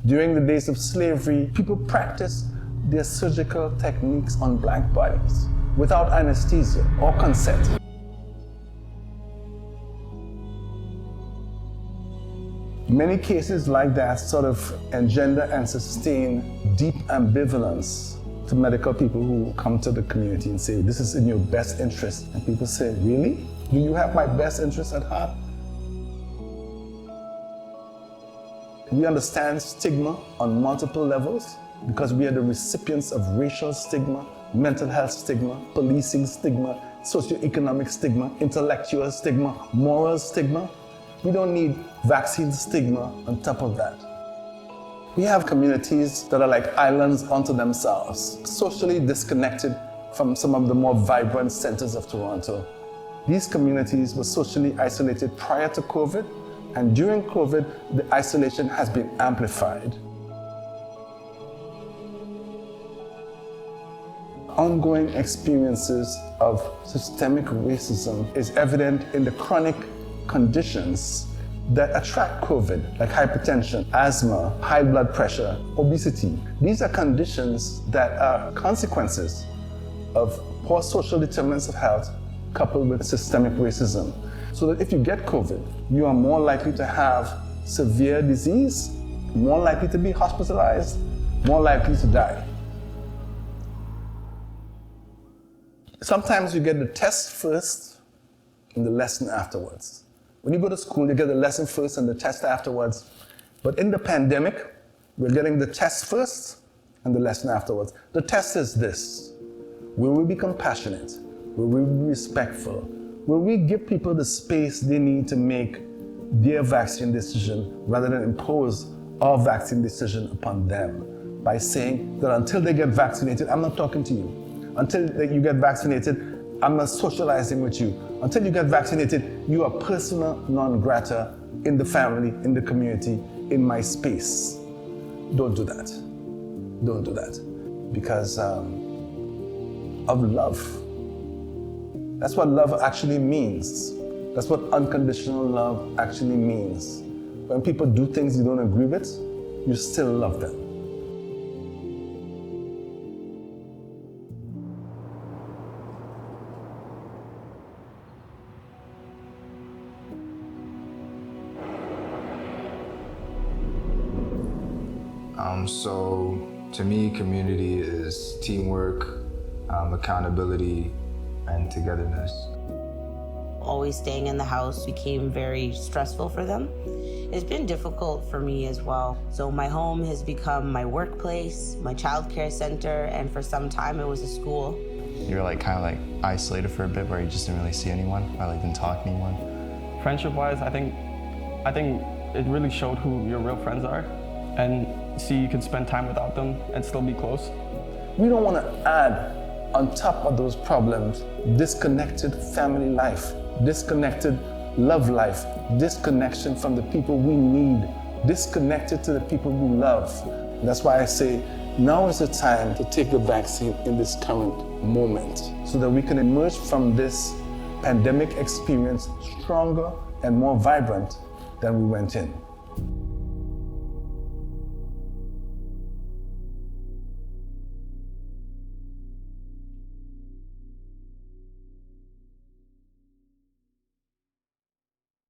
During the days of slavery, people practiced their surgical techniques on black bodies without anesthesia or consent. Many cases like that sort of engender and sustain deep ambivalence to medical people who come to the community and say, this is in your best interest. And people say, really? Do you have my best interest at heart? We understand stigma on multiple levels because we are the recipients of racial stigma, mental health stigma, policing stigma, socioeconomic stigma, intellectual stigma, moral stigma. We don't need vaccine stigma on top of that. We have communities that are like islands unto themselves, socially disconnected from some of the more vibrant centers of Toronto. These communities were socially isolated prior to COVID, and during COVID, the isolation has been amplified. Ongoing experiences of systemic racism is evident in the chronic conditions that attract COVID, like hypertension, asthma, high blood pressure, obesity. These are conditions that are consequences of poor social determinants of health coupled with systemic racism. So that if you get COVID, you are more likely to have severe disease, more likely to be hospitalized, more likely to die. Sometimes you get the test first and the lesson afterwards. When you go to school, you get the lesson first and the test afterwards. But in the pandemic, we're getting the test first and the lesson afterwards. The test is this: will we be compassionate? Will we be respectful? Will we give people the space they need to make their vaccine decision rather than impose our vaccine decision upon them by saying that until they get vaccinated, I'm not talking to you. Until you get vaccinated, I'm not socializing with you. Until you get vaccinated, you are persona non grata in the family, in the community, in my space. Don't do that. Don't do that. Because of love. That's what love actually means. That's what unconditional love actually means. When people do things you don't agree with, you still love them. So to me, community is teamwork, accountability, and togetherness. Always staying in the house became very stressful for them. It's been difficult for me as well. So my home has become my workplace, my childcare center, and for some time it was a school. You're kind of isolated for a bit where you just didn't really see anyone or didn't talk to anyone. Friendship-wise, I think it really showed who your real friends are, and see you can spend time without them and still be close. We don't want to add on top of those problems disconnected family life, disconnected love life, disconnection from the people we need, disconnected to the people we love. And that's why I say now is the time to take the vaccine in this current moment so that we can emerge from this pandemic experience stronger and more vibrant than we went in.